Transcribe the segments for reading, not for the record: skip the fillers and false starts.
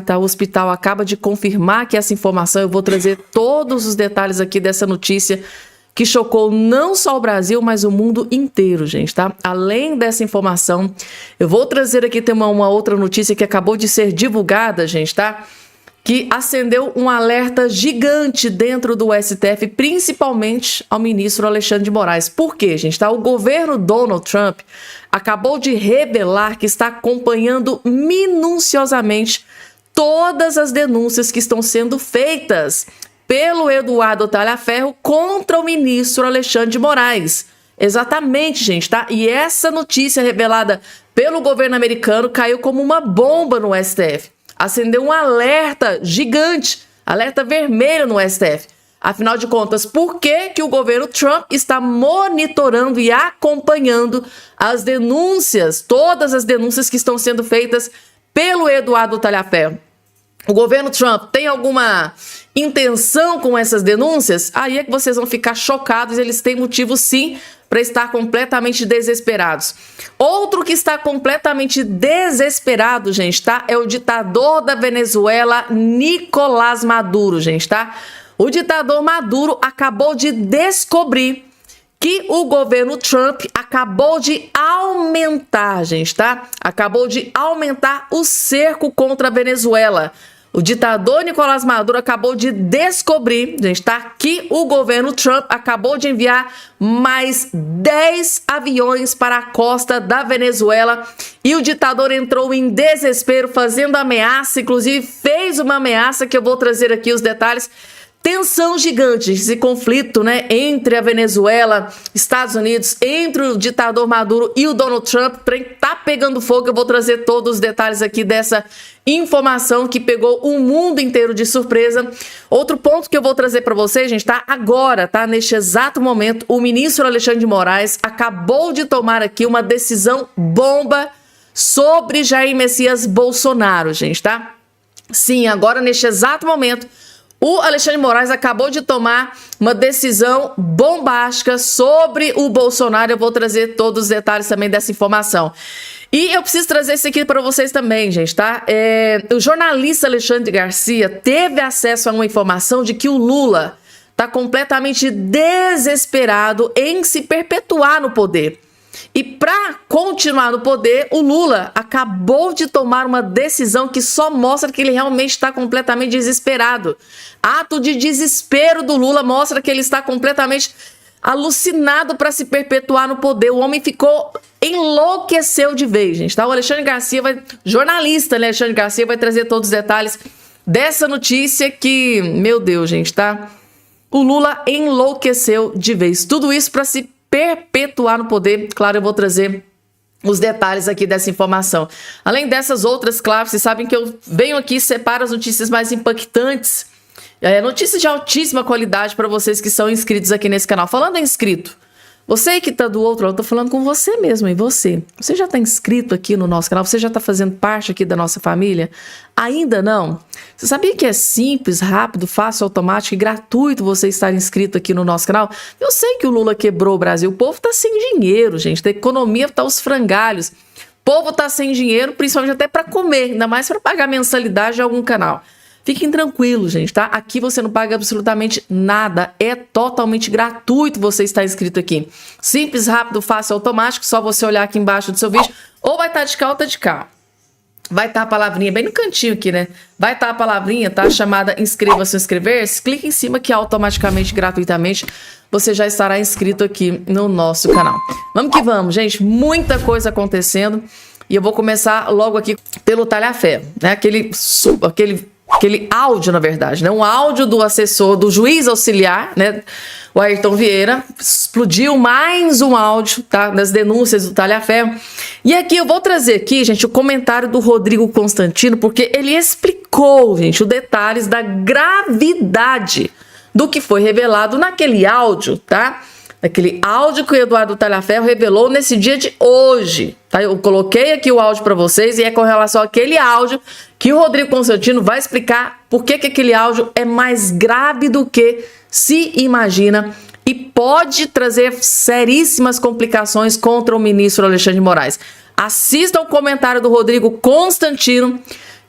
tá? O hospital acaba de confirmar que essa informação, eu vou trazer todos os detalhes aqui dessa notícia que chocou não só o Brasil, mas o mundo inteiro, gente, tá? Além dessa informação, eu vou trazer aqui tem uma outra notícia que acabou de ser divulgada, gente, tá? Que acendeu um alerta gigante dentro do STF, principalmente ao ministro Alexandre de Moraes. Por quê, gente? Tá? O governo Donald Trump acabou de revelar que está acompanhando minuciosamente todas as denúncias que estão sendo feitas pelo Eduardo Talhaferro contra o ministro Alexandre de Moraes. Exatamente, gente, tá? E essa notícia revelada pelo governo americano caiu como uma bomba no STF. Acendeu um alerta gigante, alerta vermelho no STF. Afinal de contas, por que que o governo Trump está monitorando e acompanhando as denúncias, todas as denúncias que estão sendo feitas pelo Eduardo Talhaferro? O governo Trump tem alguma intenção com essas denúncias? Aí é que vocês vão ficar chocados, eles têm motivo sim para estar completamente desesperados. Outro que está completamente desesperado, gente, tá? É o ditador da Venezuela, Nicolás Maduro, gente, tá? O ditador Maduro acabou de descobrir que o governo Trump acabou de aumentar, gente, tá? Acabou de aumentar o cerco contra a Venezuela. O ditador Nicolás Maduro acabou de descobrir, gente, tá? Que o governo Trump acabou de enviar mais 10 aviões para a costa da Venezuela e o ditador entrou em desespero, fazendo ameaça, inclusive fez uma ameaça que eu vou trazer aqui os detalhes. Tensão gigante, esse conflito, né, entre a Venezuela, Estados Unidos, entre o ditador Maduro e o Donald Trump, tá pegando fogo. Eu vou trazer todos os detalhes aqui dessa informação que pegou o mundo inteiro de surpresa. Outro ponto que eu vou trazer para vocês, gente, tá? Agora, tá? Neste exato momento, o ministro Alexandre de Moraes acabou de tomar aqui uma decisão bomba sobre Jair Messias Bolsonaro, gente, tá? Sim, agora neste exato momento, o Alexandre de Moraes acabou de tomar uma decisão bombástica sobre o Bolsonaro. Eu vou trazer todos os detalhes também dessa informação. E eu preciso trazer isso aqui para vocês também, gente, tá? O jornalista Alexandre Garcia teve acesso a uma informação de que o Lula está completamente desesperado em se perpetuar no poder. E para continuar no poder, o Lula acabou de tomar uma decisão que só mostra que ele realmente está completamente desesperado. Ato de desespero do Lula mostra que ele está completamente alucinado para se perpetuar no poder. O homem enlouqueceu de vez, gente, tá? O Alexandre Garcia jornalista, né? Alexandre Garcia vai trazer todos os detalhes dessa notícia que, meu Deus, gente, tá? O Lula enlouqueceu de vez. Tudo isso para se perpetuar no poder. Claro, eu vou trazer os detalhes aqui dessa informação. Além dessas outras, claro, vocês sabem que eu venho aqui e separo as notícias mais impactantes, notícias de altíssima qualidade para vocês que são inscritos aqui nesse canal. Falando em inscrito, você que está do outro lado, eu tô falando com você mesmo, e você já está inscrito aqui no nosso canal? Você já está fazendo parte aqui da nossa família? Ainda não? Você sabia que é simples, rápido, fácil, automático e gratuito você estar inscrito aqui no nosso canal? Eu sei que o Lula quebrou o Brasil, o povo está sem dinheiro, gente, a economia está aos frangalhos, o povo está sem dinheiro, principalmente até para comer, ainda mais para pagar mensalidade de algum canal. Fiquem tranquilos, gente, tá? Aqui você não paga absolutamente nada. É totalmente gratuito você estar inscrito aqui. Simples, rápido, fácil, automático. Só você olhar aqui embaixo do seu vídeo. Ou vai estar de cá ou tá de cá. Vai estar a palavrinha bem no cantinho aqui, né? Vai estar a palavrinha, tá? Chamada inscreva-se ou inscrever-se. Clique em cima que automaticamente, gratuitamente, você já estará inscrito aqui no nosso canal. Vamos que vamos, gente. Muita coisa acontecendo. E eu vou começar logo aqui pelo Talhaferro, né? Aquele áudio, na verdade, né? Um áudio do assessor, do juiz auxiliar, né? O Ayrton Vieira. Explodiu mais um áudio, tá? Das denúncias do Talhaferro. E aqui eu vou trazer aqui, gente, o comentário do Rodrigo Constantino, porque ele explicou, gente, os detalhes da gravidade do que foi revelado naquele áudio, tá? Aquele áudio que o Eduardo Talhaferro revelou nesse dia de hoje, tá? Eu coloquei aqui o áudio para vocês e é com relação àquele áudio que o Rodrigo Constantino vai explicar por que aquele áudio é mais grave do que se imagina e pode trazer seríssimas complicações contra o ministro Alexandre de Moraes. Assista o comentário do Rodrigo Constantino,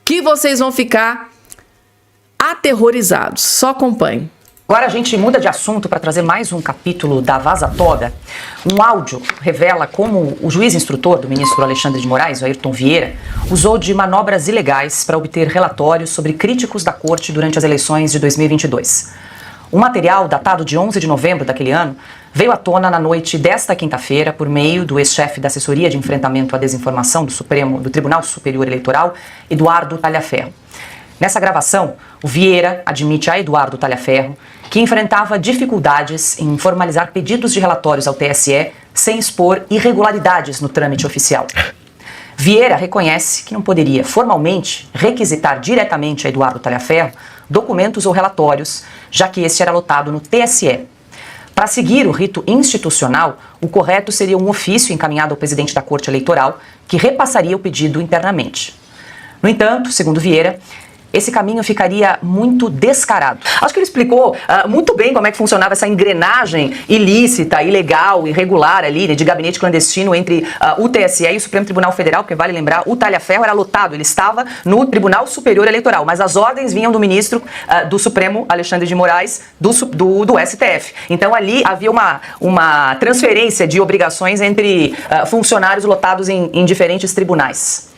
que vocês vão ficar aterrorizados. Só acompanhe. Agora a gente muda de assunto para trazer mais um capítulo da Vaza Toga. Um áudio revela como o juiz instrutor do ministro Alexandre de Moraes, o Ayrton Vieira, usou de manobras ilegais para obter relatórios sobre críticos da corte durante as eleições de 2022. O material, datado de 11 de novembro daquele ano, veio à tona na noite desta quinta-feira por meio do ex-chefe da Assessoria de Enfrentamento à Desinformação do Tribunal Superior Eleitoral, Eduardo Talhaferro. Nessa gravação, o Vieira admite a Eduardo Talhaferro que enfrentava dificuldades em formalizar pedidos de relatórios ao TSE sem expor irregularidades no trâmite oficial. Vieira reconhece que não poderia formalmente requisitar diretamente a Eduardo Talhaferro documentos ou relatórios, já que este era lotado no TSE. Para seguir o rito institucional, o correto seria um ofício encaminhado ao presidente da Corte Eleitoral, que repassaria o pedido internamente. No entanto, segundo Vieira, esse caminho ficaria muito descarado. Acho que ele explicou muito bem como é que funcionava essa engrenagem ilícita, ilegal, irregular ali, né, de gabinete clandestino entre o TSE e o Supremo Tribunal Federal, porque vale lembrar, o Talhaferro era lotado, ele estava no Tribunal Superior Eleitoral, mas as ordens vinham do ministro do Supremo, Alexandre de Moraes, do STF. Então ali havia uma transferência de obrigações entre funcionários lotados em diferentes tribunais.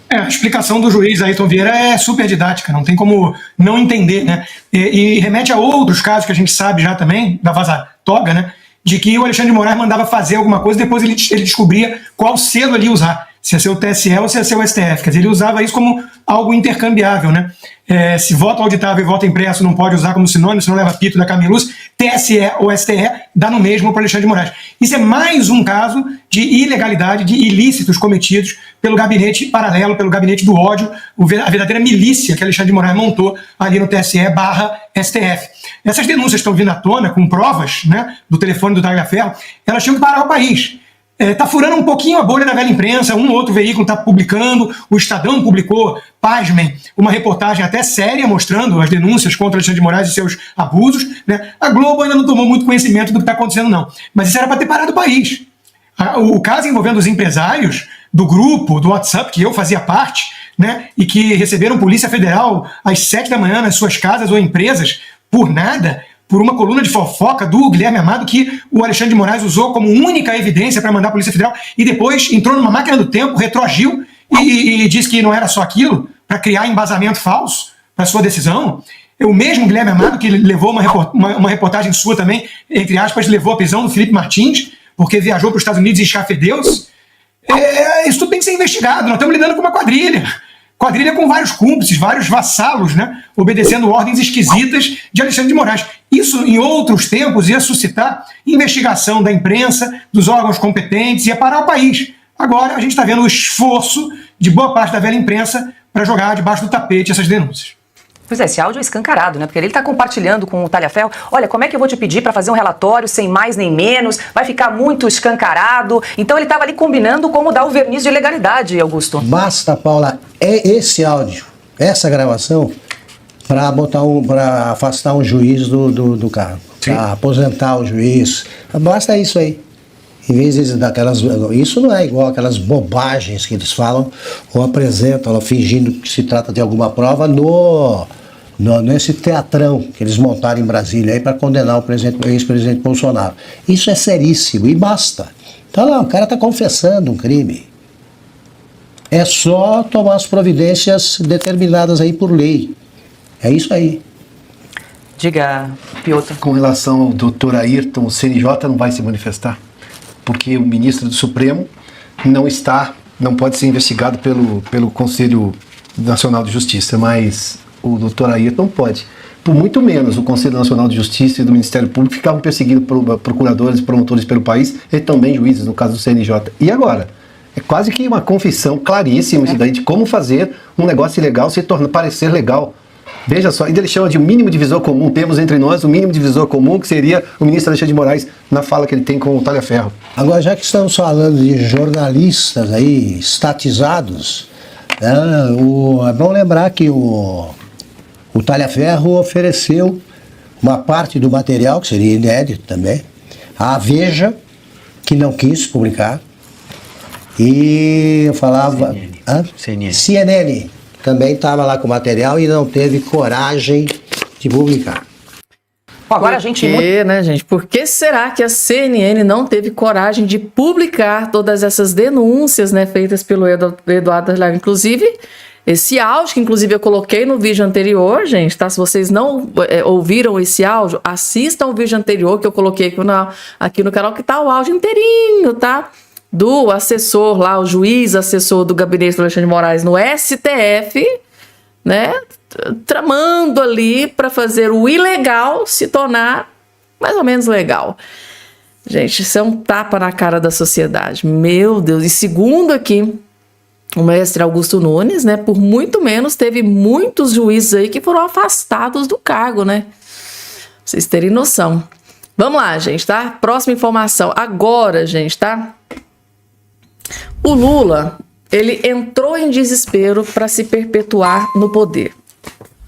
A explicação do juiz Ayrton Vieira é super didática, não tem como não entender, né? E remete a outros casos que a gente sabe já também, da Vaza Toga, né? De que o Alexandre de Moraes mandava fazer alguma coisa, depois ele descobria qual selo ele ia usar, se ia ser o TSE ou se ia ser o STF. Quer dizer, ele usava isso como algo intercambiável, né? Se voto auditável e voto impresso não pode usar como sinônimo, senão leva pito da Camilus, TSE ou STE dá no mesmo para Alexandre de Moraes. Isso é mais um caso de ilegalidade, de ilícitos cometidos pelo gabinete paralelo, pelo gabinete do ódio, a verdadeira milícia que Alexandre de Moraes montou ali no TSE/STF. Essas denúncias estão vindo à tona com provas, né, do telefone do Talhaferro, elas tinham que parar o país. Está furando um pouquinho a bolha da velha imprensa, um ou outro veículo está publicando, o Estadão publicou, pasmem, uma reportagem até séria mostrando as denúncias contra Alexandre de Moraes e seus abusos, né? A Globo ainda não tomou muito conhecimento do que está acontecendo, não. Mas isso era para ter parado o país. O caso envolvendo os empresários do grupo, do WhatsApp, que eu fazia parte, né, e que receberam Polícia Federal às 7 da manhã nas suas casas ou empresas por nada, por uma coluna de fofoca do Guilherme Amado que o Alexandre de Moraes usou como única evidência para mandar a Polícia Federal e depois entrou numa máquina do tempo, retroagiu e disse que não era só aquilo, para criar embasamento falso para sua decisão. O mesmo Guilherme Amado que levou uma reportagem sua também, entre aspas, levou à prisão do Felipe Martins, porque viajou para os Estados Unidos e escafedeu-se. Isso tudo tem que ser investigado, nós estamos lidando com uma quadrilha com vários cúmplices, vários vassalos, né, obedecendo ordens esquisitas de Alexandre de Moraes. Isso, em outros tempos, ia suscitar investigação da imprensa, dos órgãos competentes, ia parar o país. Agora, a gente está vendo o esforço de boa parte da velha imprensa para jogar debaixo do tapete essas denúncias. Pois é, esse áudio é escancarado, né? Porque ele está compartilhando com o Talhaferro, olha, como é que eu vou te pedir para fazer um relatório sem mais nem menos, vai ficar muito escancarado. Então ele estava ali combinando como dar o verniz de ilegalidade, Augusto. Basta, Paula, esse áudio, essa gravação, para afastar um juiz do cargo, para aposentar o juiz. Basta isso aí. Em vez daquelas. Isso não é igual aquelas bobagens que eles falam ou apresentam, fingindo que se trata de alguma prova nesse teatrão que eles montaram em Brasília aí para condenar o ex-presidente Bolsonaro. Isso é seríssimo e basta. Então lá, o cara está confessando um crime. É só tomar as providências determinadas aí por lei. É isso aí. Diga, Piotr. Com relação ao doutor Ayrton, o CNJ não vai se manifestar, porque o ministro do Supremo não pode ser investigado pelo Conselho Nacional de Justiça, mas o doutor Ayrton pode. Por muito menos o Conselho Nacional de Justiça e do Ministério Público ficavam perseguindo procuradores e promotores pelo país, e também juízes, no caso do CNJ. E agora? É quase que uma confissão claríssima isso daí de como fazer um negócio ilegal se parecer legal. Veja só, ainda ele chama de mínimo divisor comum. Temos entre nós o mínimo divisor comum, que seria o ministro Alexandre de Moraes, na fala que ele tem com o Talhaferro. Agora, já que estamos falando de jornalistas aí, estatizados, é bom lembrar que o Talhaferro ofereceu uma parte do material, que seria inédito também, à Veja, que não quis publicar, e eu falava... CNN. também estava lá com o material e não teve coragem de publicar. Bom, agora a gente... Por quê, né, gente? Por que será que a CNN não teve coragem de publicar todas essas denúncias, né, feitas pelo Eduardo Arlaga? Inclusive, esse áudio, que inclusive eu coloquei no vídeo anterior, gente, tá? Se vocês não ouviram esse áudio, assistam o vídeo anterior que eu coloquei aqui no canal, que tá o áudio inteirinho, tá? Do assessor lá, o juiz assessor do gabinete do Alexandre de Moraes no STF, né? Tramando ali para fazer o ilegal se tornar mais ou menos legal. Gente, isso é um tapa na cara da sociedade. Meu Deus. E segundo aqui o mestre Augusto Nunes, né, por muito menos teve muitos juízes aí que foram afastados do cargo, né? Pra vocês terem noção. Vamos lá, gente, tá? Próxima informação. Agora, gente, tá? O Lula, ele entrou em desespero para se perpetuar no poder.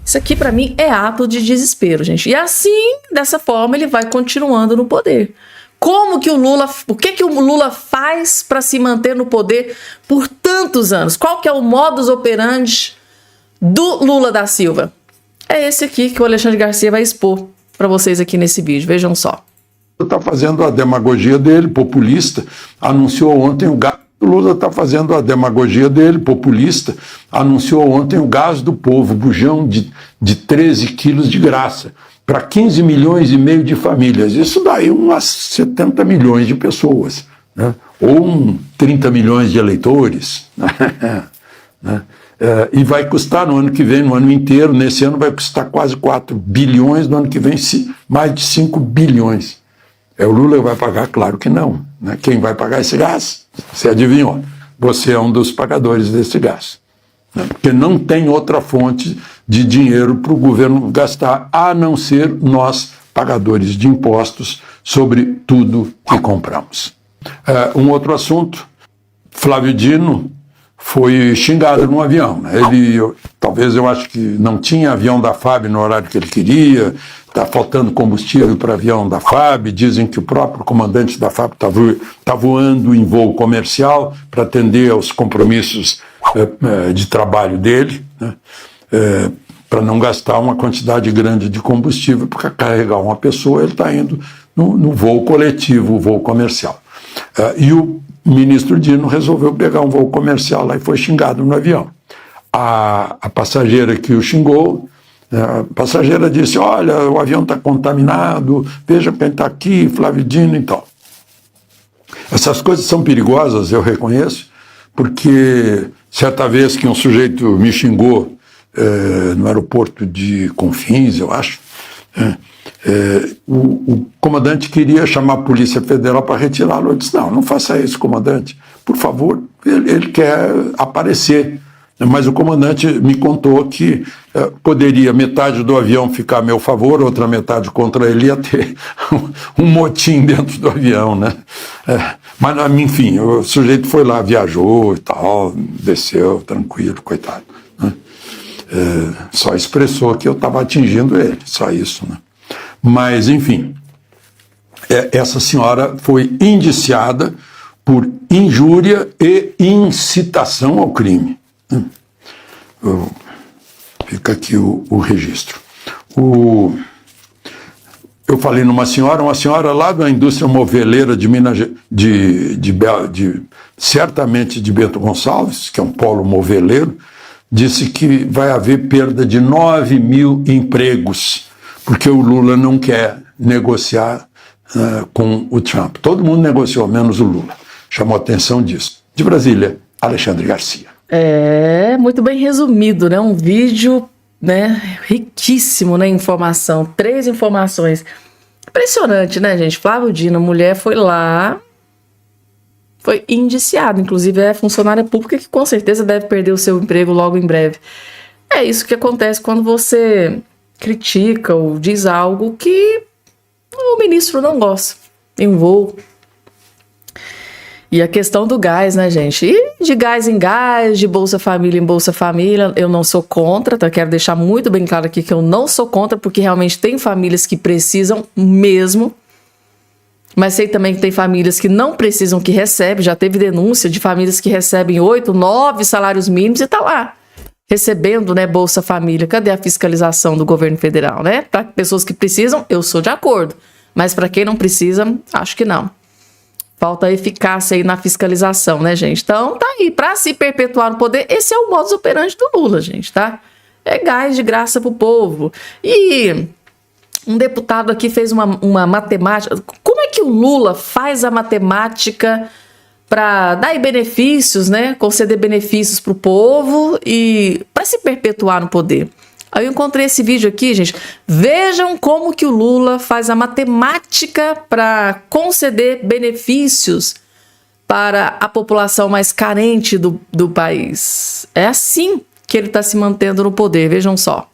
Isso aqui, para mim, é ato de desespero, gente. E assim, dessa forma, ele vai continuando no poder. Como que o Lula... O que o Lula faz para se manter no poder por tantos anos? Qual que é o modus operandi do Lula da Silva? É esse aqui que o Alexandre Garcia vai expor para vocês aqui nesse vídeo. Vejam só. Está fazendo a demagogia dele, populista. Anunciou ontem o gás. O Lula está fazendo a demagogia dele, populista. Anunciou ontem o gás do povo, bujão de 13 quilos de graça, para 15 milhões e meio de famílias. Isso daí umas 70 milhões de pessoas, né? Ou 30 milhões de eleitores. Né? E vai custar no ano que vem, no ano inteiro, nesse ano vai custar quase 4 bilhões, no ano que vem mais de 5 bilhões. O Lula vai pagar? Claro que não. Né? Quem vai pagar esse gás? Você adivinhou? Você é um dos pagadores desse gás. Né? Porque não tem outra fonte de dinheiro para o governo gastar, a não ser nós, pagadores de impostos, sobre tudo que compramos. Um outro assunto, Flávio Dino foi xingado num avião. Né? Talvez eu acho que não tinha avião da FAB no horário que ele queria, está faltando combustível para avião da FAB, dizem que o próprio comandante da FAB está voando em voo comercial para atender aos compromissos de trabalho dele, né? Para não gastar uma quantidade grande de combustível, para carregar uma pessoa, ele está indo no voo coletivo, o voo comercial. E o ministro Dino resolveu pegar um voo comercial lá e foi xingado no avião. A passageira que o xingou, a passageira disse, olha, o avião está contaminado, veja quem está aqui, Flávio Dino e tal. Essas coisas são perigosas, eu reconheço, porque certa vez que um sujeito me xingou no aeroporto de Confins, eu acho, o comandante queria chamar a Polícia Federal para retirá-lo. Eu disse, não faça isso, comandante, por favor, ele quer aparecer. Mas o comandante me contou que poderia metade do avião ficar a meu favor, outra metade contra ele, ia ter um motim dentro do avião, né? Mas, enfim, o sujeito foi lá, viajou e tal, desceu, tranquilo, coitado. Né? Só expressou que eu estava atingindo ele, só isso, né? Mas, enfim, essa senhora foi indiciada por injúria e incitação ao crime. Fica aqui o registro. Eu falei numa senhora lá da indústria moveleira de Minas, certamente de Bento Gonçalves, que é um polo moveleiro, disse que vai haver perda de 9 mil empregos, porque o Lula não quer negociar com o Trump. Todo mundo negociou, menos o Lula. Chamou a atenção disso. De Brasília, Alexandre Garcia. Muito bem resumido, né? Um vídeo, né, riquíssimo, né, em informação. 3 informações. Impressionante, né, gente? Flávio Dino, mulher, foi lá, foi indiciado. Inclusive, é funcionária pública que com certeza deve perder o seu emprego logo em breve. É isso que acontece quando você critica ou diz algo que o ministro não gosta em um voo. E a questão do gás, né, gente? E de gás em gás, de Bolsa Família em Bolsa Família, eu não sou contra, tá? Quero deixar muito bem claro aqui que eu não sou contra, porque realmente tem famílias que precisam mesmo, mas sei também que tem famílias que não precisam, que recebem, já teve denúncia de famílias que recebem 8, 9 salários mínimos e tá lá, recebendo, né, Bolsa Família. Cadê a fiscalização do governo federal, né? Para pessoas que precisam, eu sou de acordo. Mas para quem não precisa, acho que não. Falta eficácia aí na fiscalização, né, gente? Então, tá aí. Para se perpetuar no poder, esse é o modus operandi do Lula, gente, tá? É gás de graça pro povo. E um deputado aqui fez uma matemática. Como é que o Lula faz a matemática para dar aí benefícios, né? Conceder benefícios pro povo e para se perpetuar no poder? Aí eu encontrei esse vídeo aqui, gente. Vejam como que o Lula faz a matemática para conceder benefícios para a população mais carente do país. É assim que ele está se mantendo no poder, vejam só.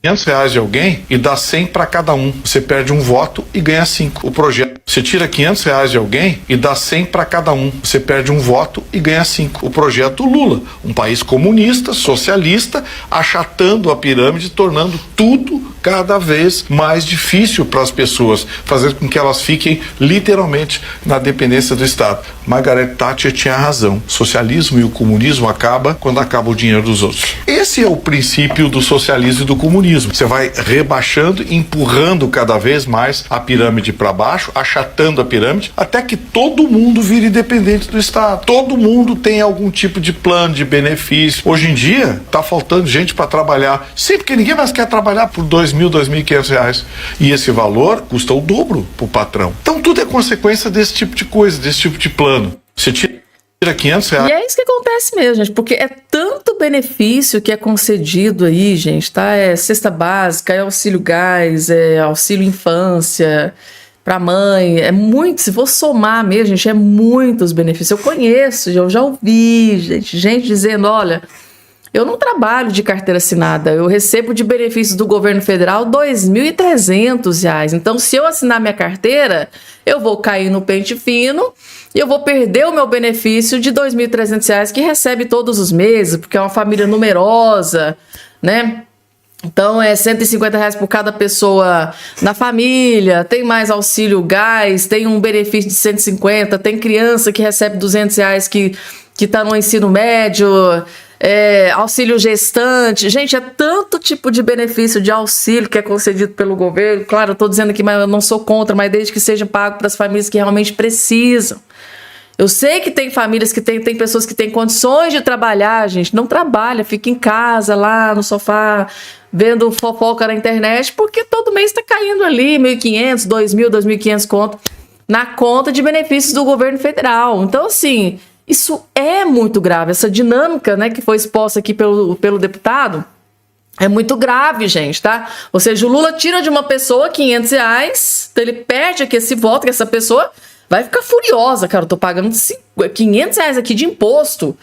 R$500 de alguém e dá 100 para cada um. Você perde um voto e ganha 5. O projeto, você tira R$500 de alguém e dá 100 para cada um. Você perde um voto e ganha 5. O projeto Lula, um país comunista, socialista, achatando a pirâmide, tornando tudo cada vez mais difícil para as pessoas, fazendo com que elas fiquem literalmente na dependência do Estado. Margaret Thatcher tinha razão. O socialismo e o comunismo acaba quando acaba o dinheiro dos outros. Esse é o princípio do socialismo e do comunismo. Você vai rebaixando, empurrando cada vez mais a pirâmide para baixo, achatando a pirâmide, até que todo mundo vire dependente do Estado. Todo mundo tem algum tipo de plano, de benefício. Hoje em dia, tá faltando gente para trabalhar. Sim, porque ninguém mais quer trabalhar por R$2.000, R$2.500. E esse valor custa o dobro pro patrão. Então tudo é consequência desse tipo de coisa, desse tipo de plano. Você tira R$500. E é isso que acontece mesmo, gente, porque é tanto benefício que é concedido aí, gente, tá? É cesta básica, é auxílio gás, é auxílio infância pra mãe, é muito, se for somar mesmo, gente, é muitos benefícios. Eu conheço, eu já ouvi, gente dizendo, olha, eu não trabalho de carteira assinada, eu recebo de benefícios do governo federal R$2.300. Então, se eu assinar minha carteira, eu vou cair no pente fino e eu vou perder o meu benefício de R$2.300 que recebe todos os meses, porque é uma família numerosa, né? Então, é R$150 por cada pessoa na família, tem mais auxílio gás, tem um benefício de 150, tem criança que recebe R$200 que tá no ensino médio, auxílio gestante. Gente, é tanto tipo de benefício de auxílio que é concedido pelo governo. Claro, eu tô dizendo aqui, mas eu não sou contra, mas desde que seja pago para as famílias que realmente precisam. Eu sei que tem famílias que tem pessoas que têm condições de trabalhar, gente, não trabalha, fica em casa, lá no sofá, vendo fofoca na internet, porque todo mês está caindo ali R$1.500, R$2.000, R$2.500 conto na conta de benefícios do governo federal. Então, assim, isso é muito grave. Essa dinâmica, né, que foi exposta aqui pelo deputado é muito grave, gente, tá? Ou seja, o Lula tira de uma pessoa R$500, então ele perde aqui esse voto, que essa pessoa vai ficar furiosa, cara, eu tô pagando R$500 aqui de imposto.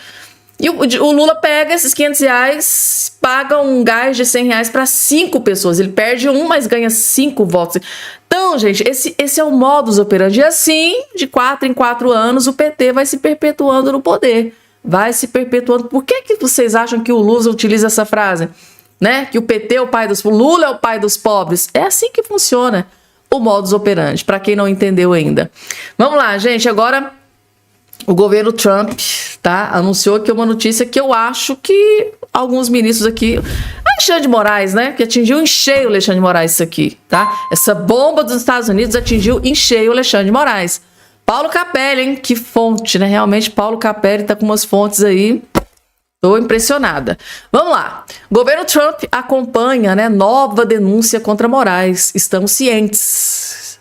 E o Lula pega esses R$500, paga um gás de R$100 para 5 pessoas. Ele perde um, mas ganha 5 votos. Então, gente, esse é o modus operandi. E assim, de 4 em 4 anos, o PT vai se perpetuando no poder. Vai se perpetuando. Por que vocês acham que o Lula utiliza essa frase? Né? Que o PT é o pai dos... Lula é o pai dos pobres. É assim que funciona o modus operandi, para quem não entendeu ainda. Vamos lá, gente, agora o governo Trump, tá, anunciou aqui uma notícia que eu acho que alguns ministros aqui, Alexandre de Moraes, né, que atingiu em cheio o Alexandre de Moraes isso aqui, tá? Essa bomba dos Estados Unidos atingiu em cheio o Alexandre de Moraes. Paulo Capelli, hein, que fonte, né, realmente Paulo Capelli tá com umas fontes aí. Estou impressionada. Vamos lá. Governo Trump acompanha, né, nova denúncia contra Moraes. Estamos cientes.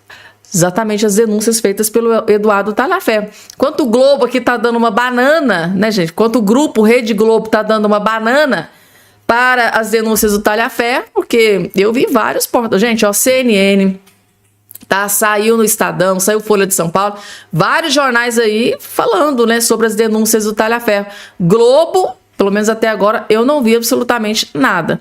Exatamente as denúncias feitas pelo Eduardo Talhaferro. Enquanto o Globo aqui está dando uma banana, né, gente? Enquanto o grupo Rede Globo está dando uma banana para as denúncias do Talhaferro, porque eu vi vários portais. Gente, ó, CNN, tá? Saiu no Estadão, saiu Folha de São Paulo, vários jornais aí falando, né, sobre as denúncias do Talhaferro. Globo, pelo menos até agora, eu não vi absolutamente nada.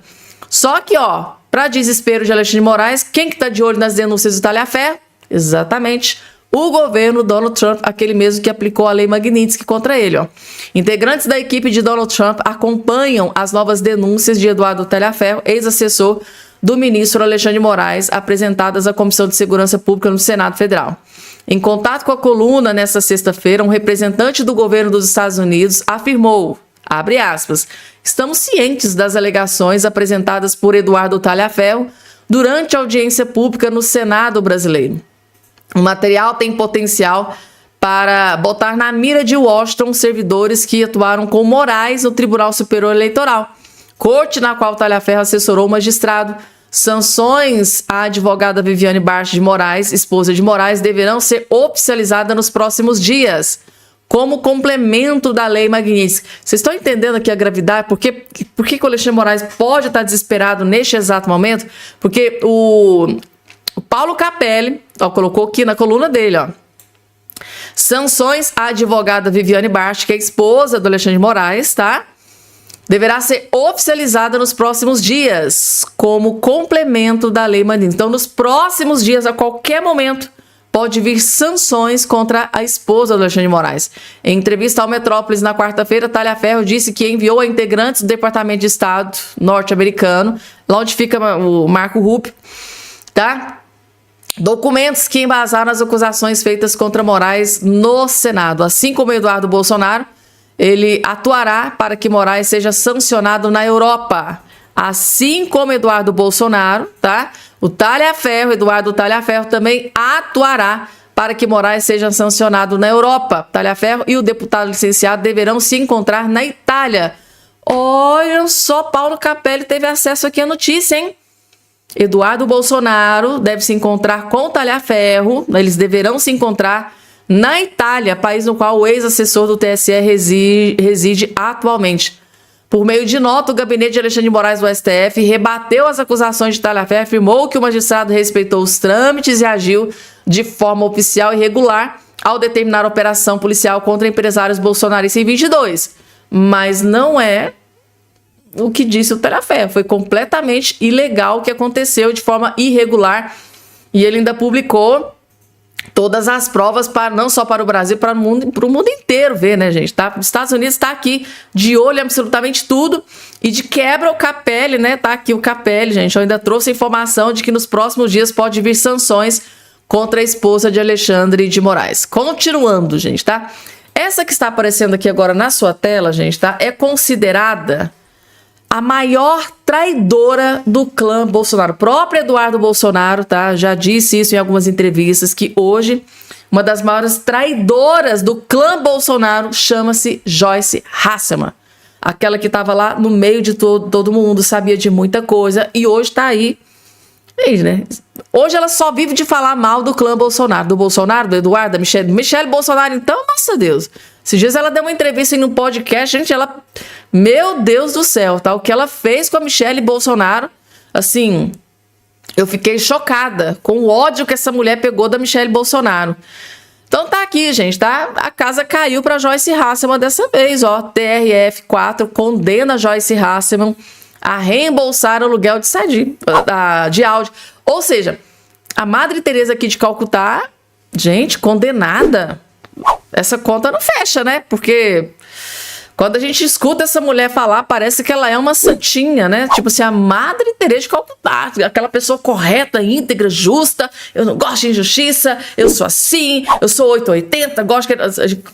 Só que, ó, para desespero de Alexandre de Moraes, quem que tá de olho nas denúncias do Talhaferro? Exatamente o governo Donald Trump, aquele mesmo que aplicou a lei Magnitsky contra ele, ó. Integrantes da equipe de Donald Trump acompanham as novas denúncias de Eduardo Talhaferro, ex-assessor do ministro Alexandre de Moraes, apresentadas à Comissão de Segurança Pública no Senado Federal. Em contato com a coluna nesta sexta-feira, um representante do governo dos Estados Unidos afirmou, abre aspas, estamos cientes das alegações apresentadas por Eduardo Talhaferro durante a audiência pública no Senado brasileiro. O material tem potencial para botar na mira de Washington servidores que atuaram com Moraes no Tribunal Superior Eleitoral, corte na qual Talhaferro assessorou o magistrado. Sanções à advogada Viviane Bart de Moraes, esposa de Moraes, deverão ser oficializadas nos próximos dias, como complemento da Lei Magnitsky. Vocês estão entendendo aqui a gravidade? Por que o Alexandre Moraes pode estar desesperado neste exato momento? Porque o Paulo Capelli, ó, colocou aqui na coluna dele, ó. Sanções à advogada Viviane Bart, que é esposa do Alexandre de Moraes, tá? Deverá ser oficializada nos próximos dias, como complemento da Lei Magnitsky. Então, nos próximos dias, a qualquer momento, pode vir sanções contra a esposa do Alexandre de Moraes. Em entrevista ao Metrópolis na quarta-feira, Talhaferro disse que enviou a integrantes do Departamento de Estado norte-americano, lá onde fica o Marco Rubio, tá? Documentos que embasaram as acusações feitas contra Moraes no Senado. Assim como Eduardo Bolsonaro, ele atuará para que Moraes seja sancionado na Europa. Assim como Eduardo Bolsonaro, tá? O Talhaferro, Eduardo Talhaferro, também atuará para que Moraes seja sancionado na Europa. Talhaferro e o deputado licenciado deverão se encontrar na Itália. Olha só, Paulo Capelli teve acesso aqui à notícia, hein? Eduardo Bolsonaro deve se encontrar com Talhaferro, eles deverão se encontrar na Itália, país no qual o ex-assessor do TSE reside atualmente. Por meio de nota, o gabinete de Alexandre de Moraes do STF rebateu as acusações de Talhaferro e afirmou que o magistrado respeitou os trâmites e agiu de forma oficial e regular ao determinar a operação policial contra empresários bolsonaristas em 22. Mas não é o que disse o Talhaferro. Foi completamente ilegal o que aconteceu de forma irregular. E ele ainda publicou todas as provas, para não só para o Brasil, para o mundo inteiro ver, né, gente? Tá? Os Estados Unidos está aqui de olho em absolutamente tudo e de quebra o Capelli, né? Tá aqui o Capelli, gente. Eu ainda trouxe a informação de que nos próximos dias pode vir sanções contra a esposa de Alexandre de Moraes. Continuando, gente, tá? Essa que está aparecendo aqui agora na sua tela, gente, tá? É considerada a maior traidora do clã Bolsonaro. O próprio Eduardo Bolsonaro, tá? Já disse isso em algumas entrevistas, que hoje uma das maiores traidoras do clã Bolsonaro chama-se Joyce Hasselman. Aquela que estava lá no meio de todo mundo, sabia de muita coisa e hoje está aí. Né? Hoje ela só vive de falar mal do clã Bolsonaro. Do Bolsonaro, do Eduardo, da Michele Bolsonaro. Então, nossa Deus. Esses dias ela deu uma entrevista em um podcast, gente, ela... Meu Deus do céu, tá? O que ela fez com a Michele Bolsonaro, assim, eu fiquei chocada com o ódio que essa mulher pegou da Michele Bolsonaro. Então tá aqui, gente, tá? A casa caiu para Joyce Hasselman dessa vez, ó. TRF4 condena Joyce Hasselman a reembolsar o aluguel de áudio. Ou seja, a Madre Teresa aqui de Calcutá, gente, condenada. Essa conta não fecha, né? Porque quando a gente escuta essa mulher falar, parece que ela é uma santinha, né? Tipo assim, a Madre Teresa de Calcutá, aquela pessoa correta, íntegra, justa. Eu não gosto de injustiça, eu sou assim, eu sou 880, gosto que...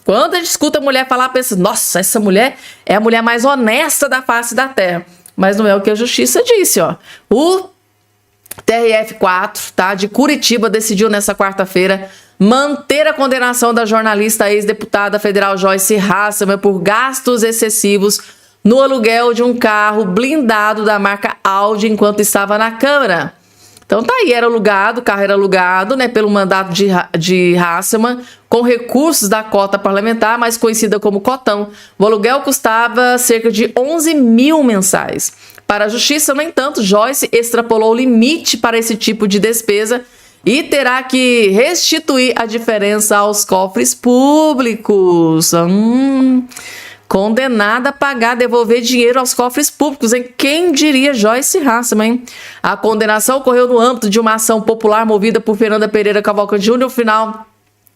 Quando a gente escuta a mulher falar, pensa, nossa, essa mulher é a mulher mais honesta da face da terra. Mas não é o que a justiça disse, ó. O TRF4, tá, de Curitiba, decidiu nessa quarta-feira manter a condenação da jornalista ex-deputada federal Joyce Hasselman por gastos excessivos no aluguel de um carro blindado da marca Audi enquanto estava na Câmara. Então tá aí, o carro era alugado, né, pelo mandato de Hasselman, com recursos da cota parlamentar, mais conhecida como cotão. O aluguel custava cerca de 11 mil mensais. Para a justiça, no entanto, Joyce extrapolou o limite para esse tipo de despesa e terá que restituir a diferença aos cofres públicos. Condenada a pagar, devolver dinheiro aos cofres públicos, hein? Quem diria Joyce Hasselman, hein? A condenação ocorreu no âmbito de uma ação popular movida por Fernanda Pereira Cavalcante Júnior.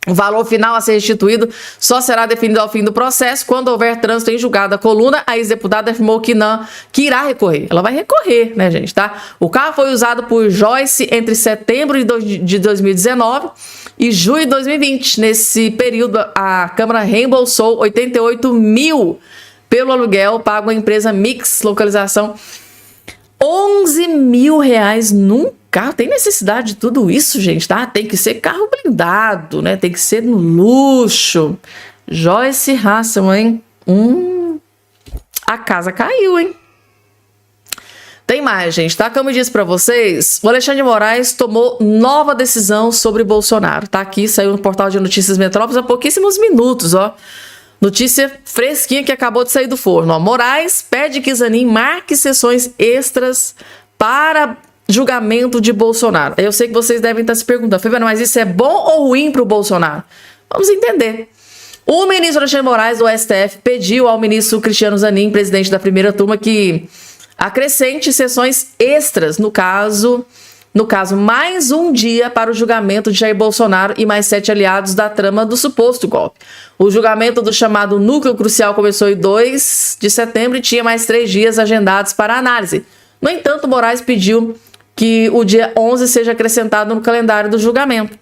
O valor final a ser restituído só será definido ao fim do processo. Quando houver trânsito em julgado. A coluna, a ex-deputada afirmou que irá recorrer. Ela vai recorrer, né, gente, tá? O carro foi usado por Joyce entre setembro de 2019 e junho de 2020. Nesse período, a Câmara reembolsou 88 mil pelo aluguel pago à empresa Mix Localização. R$11 mil num carro. Tem necessidade de tudo isso, gente, tá? Tem que ser carro blindado, né? Tem que ser no luxo. Joyce Hasselman, hein? A casa caiu, hein? Tem mais, gente, tá? Como eu disse pra vocês, o Alexandre de Moraes tomou nova decisão sobre Bolsonaro. Tá aqui, saiu no portal de notícias Metrópolis há pouquíssimos minutos, ó. Notícia fresquinha que acabou de sair do forno. Ó. Moraes pede que Zanin marque sessões extras para julgamento de Bolsonaro. Eu sei que vocês devem estar se perguntando, Fabiana, mas isso é bom ou ruim para o Bolsonaro? Vamos entender. O ministro Alexandre de Moraes, do STF, pediu ao ministro Cristiano Zanin, presidente da primeira turma, que acrescente sessões extras, no caso, mais um dia para o julgamento de Jair Bolsonaro e mais 7 aliados da trama do suposto golpe. O julgamento do chamado Núcleo Crucial começou em 2 de setembro e tinha mais 3 dias agendados para análise. No entanto, Moraes pediu que o dia 11 seja acrescentado no calendário do julgamento.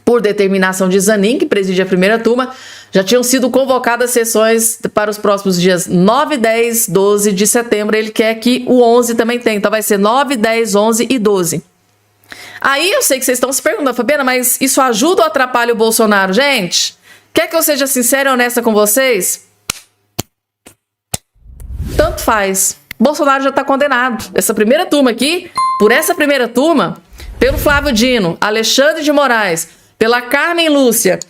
Por determinação de Zanin, que preside a primeira turma, já tinham sido convocadas sessões para os próximos dias 9, 10, 12 de setembro. Ele quer que o 11 também tenha. Então vai ser 9, 10, 11 e 12. Aí eu sei que vocês estão se perguntando, Fabiana, mas isso ajuda ou atrapalha o Bolsonaro? Gente, quer que eu seja sincera e honesta com vocês? Tanto faz. Bolsonaro já está condenado. Essa primeira turma aqui, por essa primeira turma, pelo Flávio Dino, Alexandre de Moraes, pela Carmen Lúcia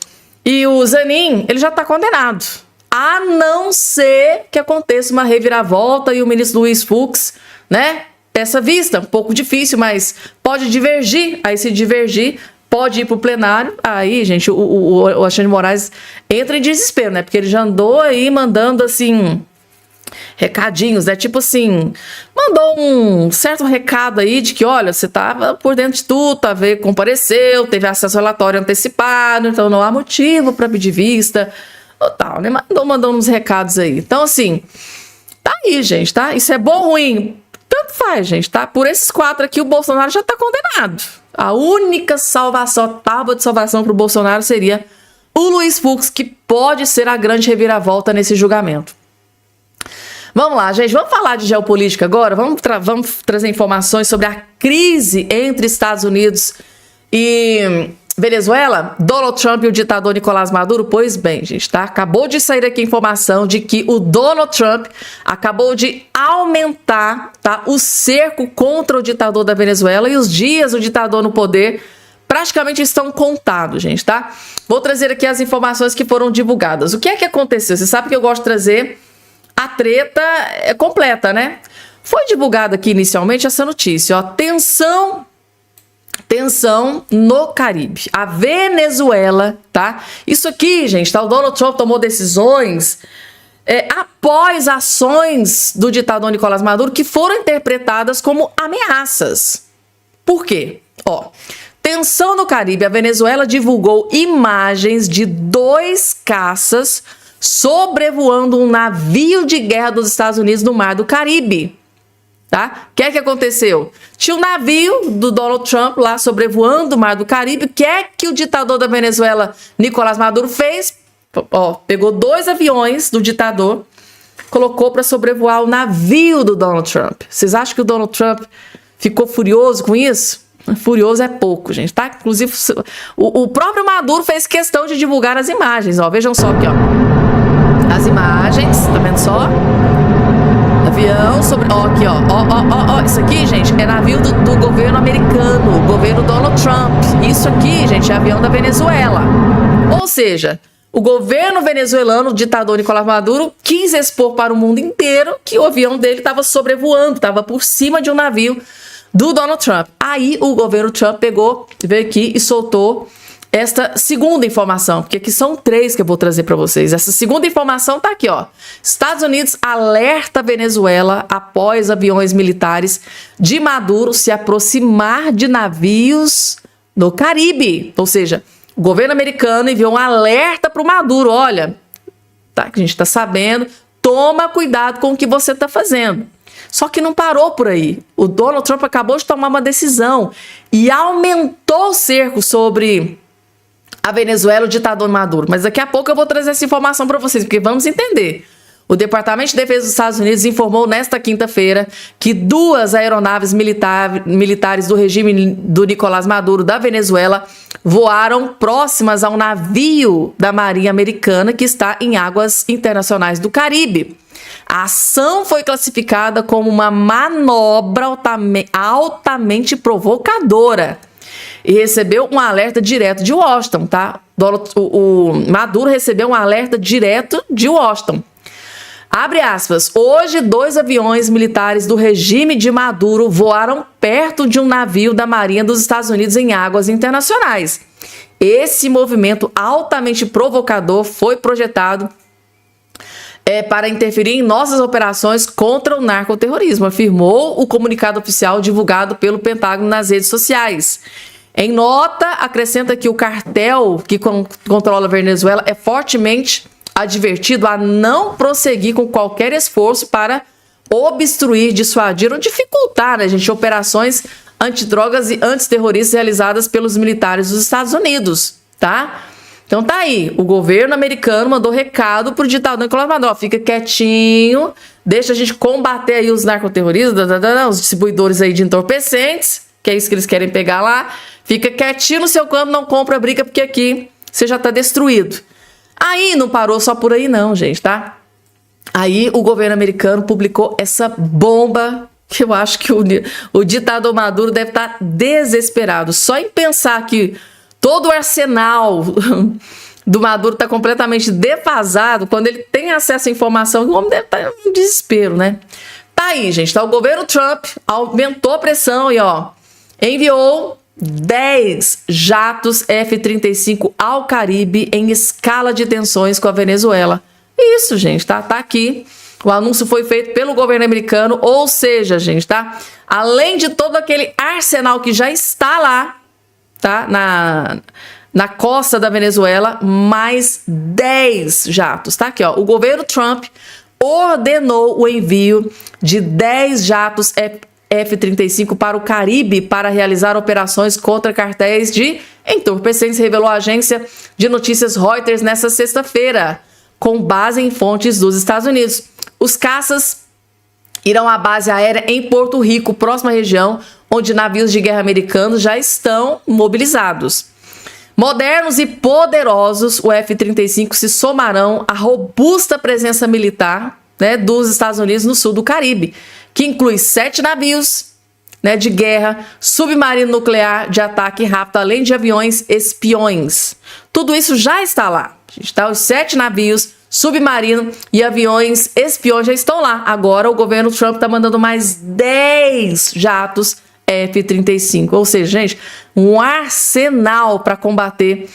e o Zanin, ele já está condenado. A não ser que aconteça uma reviravolta e o ministro Luiz Fux, né, peça vista. Um pouco difícil, mas pode divergir. Aí se divergir, pode ir para o plenário. Aí, gente, o Alexandre de Moraes entra em desespero, né? Porque ele já andou aí mandando, assim, recadinhos, né? Tipo assim, mandou um certo recado aí de que, olha, você estava por dentro de tudo, compareceu, teve acesso ao relatório antecipado, então não há motivo para pedir vista, ou tal, né? Mandou uns recados aí. Então, assim, tá aí, gente, tá? Isso é bom ou ruim? Tanto faz, gente, tá? Por esses 4 aqui, o Bolsonaro já tá condenado. A única salvação, tábua de salvação pro Bolsonaro seria o Luiz Fux, que pode ser a grande reviravolta nesse julgamento. Vamos lá, gente, vamos falar de geopolítica agora? Vamos trazer informações sobre a crise entre Estados Unidos e Venezuela? Donald Trump e o ditador Nicolás Maduro? Pois bem, gente, tá? Acabou de sair aqui a informação de que o Donald Trump acabou de aumentar, tá, o cerco contra o ditador da Venezuela e os dias do ditador no poder praticamente estão contados, gente, tá? Vou trazer aqui as informações que foram divulgadas. O que é que aconteceu? Você sabe que eu gosto de trazer a treta completa, né? Foi divulgada aqui inicialmente essa notícia, ó, tensão no Caribe. A Venezuela, tá? Isso aqui, gente, tá? O Donald Trump tomou decisões após ações do ditador Nicolás Maduro que foram interpretadas como ameaças. Por quê? Ó, tensão no Caribe. A Venezuela divulgou imagens de 2 caças sobrevoando um navio de guerra dos Estados Unidos no Mar do Caribe. Tá? O que é que aconteceu? Tinha um navio do Donald Trump lá sobrevoando o Mar do Caribe. O que é que o ditador da Venezuela, Nicolás Maduro, fez? Ó, pegou 2 aviões do ditador, colocou para sobrevoar o navio do Donald Trump. Vocês acham que o Donald Trump ficou furioso com isso? Furioso é pouco, gente, tá? Inclusive, o próprio Maduro fez questão de divulgar as imagens, ó. Vejam só aqui, ó. As imagens, tá vendo só? Avião sobre... Ó, aqui, ó. Isso aqui, gente, é navio do governo americano, o governo Donald Trump. Isso aqui, gente, é avião da Venezuela. Ou seja, o governo venezuelano, o ditador Nicolás Maduro, quis expor para o mundo inteiro que o avião dele estava sobrevoando, estava por cima de um navio do Donald Trump. Aí o governo Trump pegou, veio aqui e soltou esta segunda informação, porque aqui são 3 que eu vou trazer para vocês. Essa segunda informação tá aqui, ó. Estados Unidos alerta Venezuela após aviões militares de Maduro se aproximar de navios no Caribe. Ou seja, o governo americano enviou um alerta para o Maduro. Olha, tá, que a gente tá sabendo, toma cuidado com o que você tá fazendo. Só que não parou por aí. O Donald Trump acabou de tomar uma decisão e aumentou o cerco sobre a Venezuela, o ditador Maduro. Mas daqui a pouco eu vou trazer essa informação para vocês, porque vamos entender. O Departamento de Defesa dos Estados Unidos informou nesta quinta-feira que 2 aeronaves militares do regime do Nicolás Maduro da Venezuela voaram próximas a um navio da Marinha Americana que está em águas internacionais do Caribe. A ação foi classificada como uma manobra altamente provocadora e recebeu um alerta direto de Washington, tá? O Maduro recebeu um alerta direto de Washington. Abre aspas, hoje 2 aviões militares do regime de Maduro voaram perto de um navio da Marinha dos Estados Unidos em águas internacionais. Esse movimento altamente provocador foi projetado para interferir em nossas operações contra o narcoterrorismo, afirmou o comunicado oficial divulgado pelo Pentágono nas redes sociais. Em nota, acrescenta que o cartel que controla a Venezuela é fortemente advertido a não prosseguir com qualquer esforço para obstruir, dissuadir ou dificultar, né, gente, operações antidrogas e antiterroristas realizadas pelos militares dos Estados Unidos, tá? Então tá aí, o governo americano mandou recado pro ditador Nicolás Maduro, fica quietinho, deixa a gente combater aí os narcoterroristas, os distribuidores aí de entorpecentes, que é isso que eles querem pegar lá, fica quietinho no seu canto, não compra briga, porque aqui você já tá destruído. Aí não parou só por aí não, gente, tá? Aí o governo americano publicou essa bomba que eu acho que o ditador Maduro deve estar desesperado. Só em pensar que todo o arsenal do Maduro está completamente defasado, quando ele tem acesso à informação, o homem deve estar em desespero, né? Tá aí, gente, tá? O governo Trump aumentou a pressão e, ó, enviou 10 jatos F-35 ao Caribe em escala de tensões com a Venezuela. Isso, gente, tá? Tá aqui. O anúncio foi feito pelo governo americano, ou seja, gente, tá? Além de todo aquele arsenal que já está lá, tá? Na costa da Venezuela, mais 10 jatos, tá? Aqui, ó. O governo Trump ordenou o envio de 10 jatos F-35 para o Caribe para realizar operações contra cartéis de entorpecentes, revelou a agência de notícias Reuters nesta sexta-feira, com base em fontes dos Estados Unidos. Os caças irão à base aérea em Porto Rico, próxima região, onde navios de guerra americanos já estão mobilizados. Modernos e poderosos, o F-35 se somarão à robusta presença militar, né, dos Estados Unidos no sul do Caribe, que inclui 7 navios, né, de guerra, submarino nuclear de ataque rápido, além de aviões espiões. Tudo isso já está lá. Tá? Os 7 navios, submarino e aviões espiões já estão lá. Agora o governo Trump está mandando mais 10 jatos F-35. Ou seja, gente, um arsenal para combater,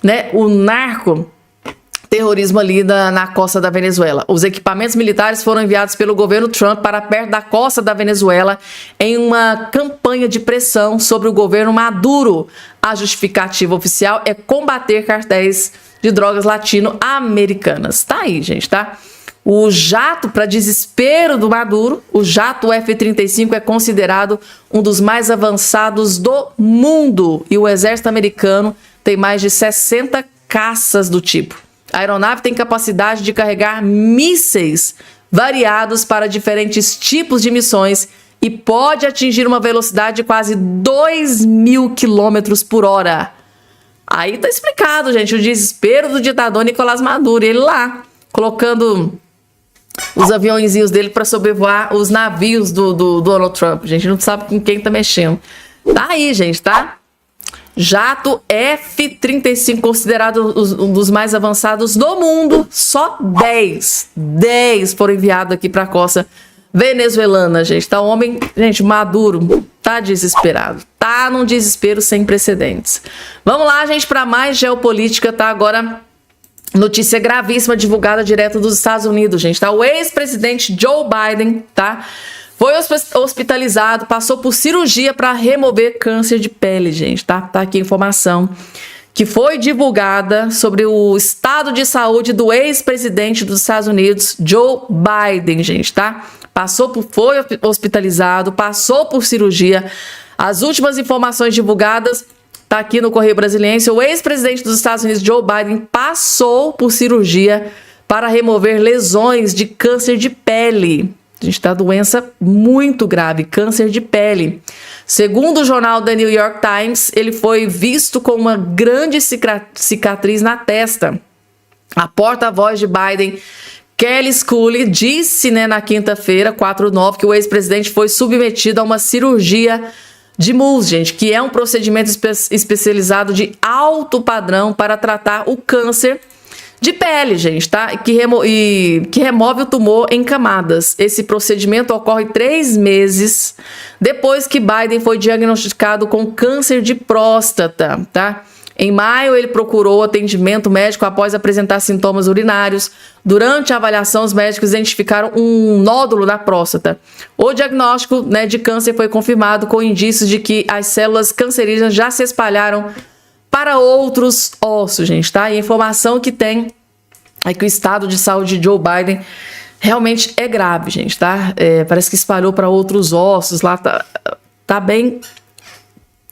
né, o narcoterrorismo ali na costa da Venezuela. Os equipamentos militares foram enviados pelo governo Trump para perto da costa da Venezuela em uma campanha de pressão sobre o governo Maduro. A justificativa oficial é combater cartéis de drogas latino-americanas. Tá aí, gente, tá? O jato, para desespero do Maduro, o jato F-35 é considerado um dos mais avançados do mundo e o exército americano tem mais de 60 caças do tipo. A aeronave tem capacidade de carregar mísseis variados para diferentes tipos de missões e pode atingir uma velocidade de quase 2.000 km por hora. Aí tá explicado, gente, o desespero do ditador Nicolás Maduro. Ele lá, colocando os aviãozinhos dele para sobrevoar os navios do Donald Trump. A gente não sabe com quem tá mexendo. Tá aí, gente, tá? Jato F-35, considerado um dos mais avançados do mundo. Só 10 foram enviados aqui para a costa venezuelana, gente. Tá, o homem, gente, Maduro tá desesperado. Tá num desespero sem precedentes. Vamos lá, gente, para mais geopolítica, tá? Agora, notícia gravíssima divulgada direto dos Estados Unidos, gente, tá? O ex-presidente Joe Biden, tá? Foi hospitalizado, passou por cirurgia para remover câncer de pele, gente, tá? Tá aqui a informação que foi divulgada sobre o estado de saúde do ex-presidente dos Estados Unidos, Joe Biden, gente, tá? Foi hospitalizado, passou por cirurgia. As últimas informações divulgadas tá aqui no Correio Brasiliense. O ex-presidente dos Estados Unidos, Joe Biden, passou por cirurgia para remover lesões de câncer de pele. A gente tá doença muito grave, câncer de pele. Segundo o jornal The New York Times, ele foi visto com uma grande cicatriz na testa. A porta-voz de Biden, Kelly Scully, disse, na quinta-feira, 4/9, que o ex-presidente foi submetido a uma cirurgia de MUS, gente, que é um procedimento especializado de alto padrão para tratar o câncer de pele, gente, tá? Que remove o tumor em camadas. Esse procedimento ocorre 3 meses depois que Biden foi diagnosticado com câncer de próstata, tá? Em maio, ele procurou atendimento médico após apresentar sintomas urinários. Durante a avaliação, os médicos identificaram um nódulo na próstata. O diagnóstico, de câncer foi confirmado com indícios de que as células cancerígenas já se espalharam para outros ossos, gente, tá? E a informação que tem é que o estado de saúde de Joe Biden realmente é grave, gente, tá? Parece que espalhou para outros ossos, lá tá bem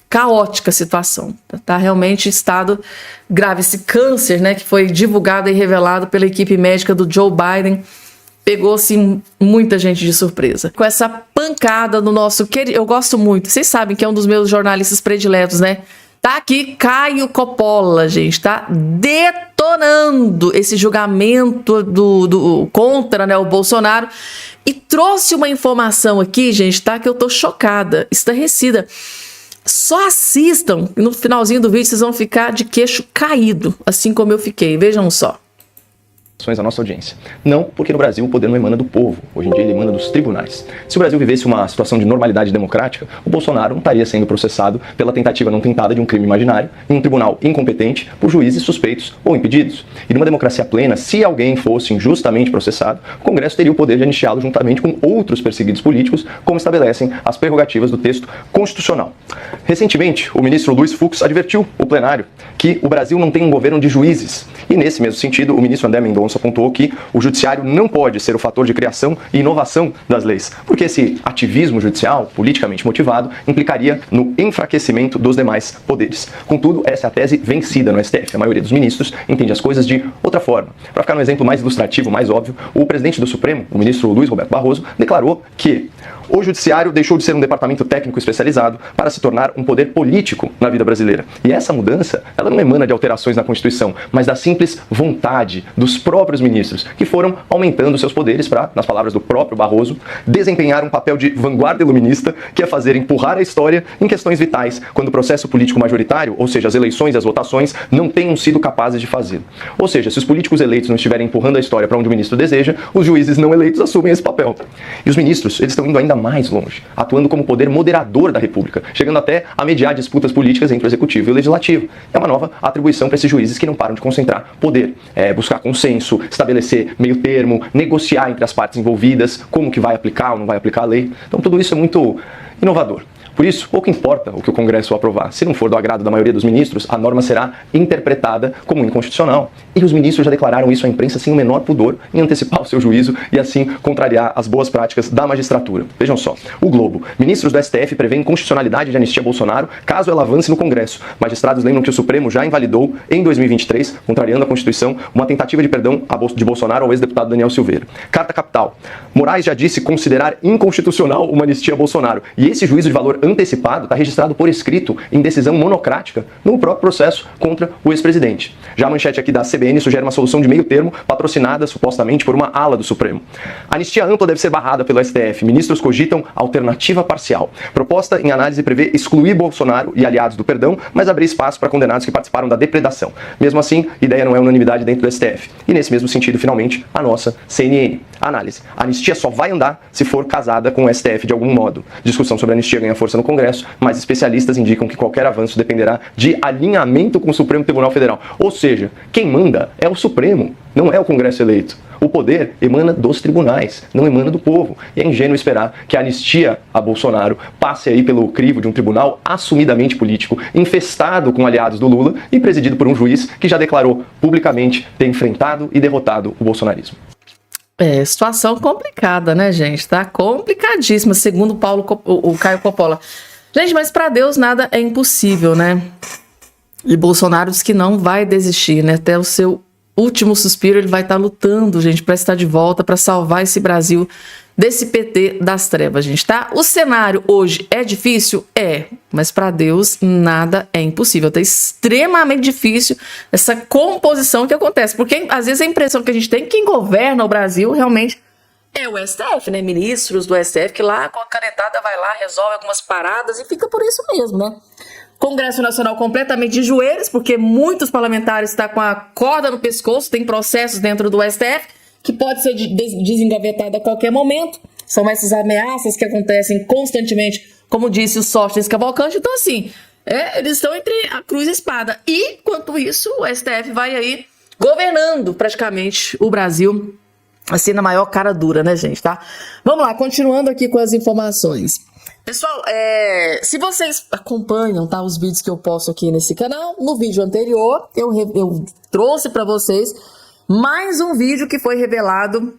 caótica a situação, tá realmente estado grave. Esse câncer, que foi divulgado e revelado pela equipe médica do Joe Biden, pegou, assim, muita gente de surpresa. Com essa pancada no nosso querido... Eu gosto muito, vocês sabem que é um dos meus jornalistas prediletos, Tá aqui Caio Coppola, gente, tá detonando esse julgamento contra, o Bolsonaro, e trouxe uma informação aqui, gente, tá, que eu tô chocada, estarrecida. Só assistam, e no finalzinho do vídeo vocês vão ficar de queixo caído, assim como eu fiquei. Vejam só. A nossa audiência. Não, porque no Brasil o poder não emana do povo. Hoje em dia ele emana dos tribunais. Se o Brasil vivesse uma situação de normalidade democrática, o Bolsonaro não estaria sendo processado pela tentativa não tentada de um crime imaginário em um tribunal incompetente por juízes suspeitos ou impedidos. E numa democracia plena, se alguém fosse injustamente processado, o Congresso teria o poder de anistiá-lo juntamente com outros perseguidos políticos, como estabelecem as prerrogativas do texto constitucional. Recentemente, o ministro Luiz Fux advertiu o plenário que o Brasil não tem um governo de juízes. E nesse mesmo sentido, o ministro André Mendonça apontou que o judiciário não pode ser o fator de criação e inovação das leis, porque esse ativismo judicial, politicamente motivado, implicaria no enfraquecimento dos demais poderes. Contudo, essa é a tese vencida no STF. A maioria dos ministros entende as coisas de outra forma. Para ficar no exemplo mais ilustrativo, mais óbvio, o presidente do Supremo, o ministro Luiz Roberto Barroso, declarou que o judiciário deixou de ser um departamento técnico especializado para se tornar um poder político na vida brasileira. E essa mudança, ela não emana de alterações na Constituição, mas da simples vontade dos próprios ministros, que foram aumentando seus poderes para, nas palavras do próprio Barroso, desempenhar um papel de vanguarda iluminista, que é fazer empurrar a história em questões vitais, quando o processo político majoritário, ou seja, as eleições e as votações, não tenham sido capazes de fazer. Ou seja, se os políticos eleitos não estiverem empurrando a história para onde o ministro deseja, os juízes não eleitos assumem esse papel. E os ministros, eles estão indo ainda mais longe, atuando como poder moderador da República, chegando até a mediar disputas políticas entre o Executivo e o Legislativo. É uma nova atribuição para esses juízes que não param de concentrar poder, buscar consenso, estabelecer meio termo, negociar entre as partes envolvidas, como que vai aplicar ou não vai aplicar a lei. Então tudo isso é muito inovador. Por isso, pouco importa o que o Congresso aprovar. Se não for do agrado da maioria dos ministros, a norma será interpretada como inconstitucional. E os ministros já declararam isso à imprensa sem o menor pudor em antecipar o seu juízo e assim contrariar as boas práticas da magistratura. Vejam só, o Globo. Ministros do STF prevêem inconstitucionalidade de anistia a Bolsonaro caso ela avance no Congresso. Magistrados lembram que o Supremo já invalidou, em 2023, contrariando a Constituição, uma tentativa de perdão de Bolsonaro ao ex-deputado Daniel Silveira. Carta Capital. Moraes já disse considerar inconstitucional uma anistia a Bolsonaro. E esse juízo de valor antecipado está registrado por escrito em decisão monocrática no próprio processo contra o ex-presidente. Já a manchete aqui da CBN sugere uma solução de meio termo patrocinada supostamente por uma ala do Supremo. A anistia ampla deve ser barrada pelo STF. Ministros cogitam alternativa parcial. Proposta em análise prevê excluir Bolsonaro e aliados do perdão, mas abrir espaço para condenados que participaram da depredação. Mesmo assim, a ideia não é unanimidade dentro do STF. E nesse mesmo sentido, finalmente, a nossa CNN. Análise. A anistia só vai andar se for casada com o STF de algum modo. Discussão sobre a anistia ganha força no Congresso, mas especialistas indicam que qualquer avanço dependerá de alinhamento com o Supremo Tribunal Federal. Ou seja, quem manda é o Supremo, não é o Congresso eleito. O poder emana dos tribunais, não emana do povo. E é ingênuo esperar que a anistia a Bolsonaro passe aí pelo crivo de um tribunal assumidamente político, infestado com aliados do Lula e presidido por um juiz que já declarou publicamente ter enfrentado e derrotado o bolsonarismo. Situação complicada, né, gente? Tá complicadíssima, segundo o Caio Coppola. Gente, mas para Deus nada é impossível, né? E Bolsonaro diz que não vai desistir, né? Até o seu último suspiro, ele vai estar lutando, gente, para estar de volta, para salvar esse Brasil desse PT das trevas, gente, tá? O cenário hoje é difícil? É, mas para Deus nada é impossível. Tá extremamente difícil essa composição que acontece, porque às vezes a impressão que a gente tem que quem governa o Brasil realmente é o STF, né? Ministros do STF que lá com a canetada vai lá, resolve algumas paradas e fica por isso mesmo, né? Congresso Nacional completamente de joelhos, porque muitos parlamentares estão com a corda no pescoço, tem processos dentro do STF, que pode ser desengavetado a qualquer momento. São essas ameaças que acontecem constantemente, como disse o Sóstenes Cavalcante. Então, assim, eles estão entre a cruz e a espada. E, enquanto isso, o STF vai aí governando praticamente o Brasil, assim, na maior cara dura, né, gente, tá? Vamos lá, continuando aqui com as informações. Pessoal, se vocês acompanham, tá, os vídeos que eu posto aqui nesse canal, no vídeo anterior eu trouxe para vocês mais um vídeo que foi revelado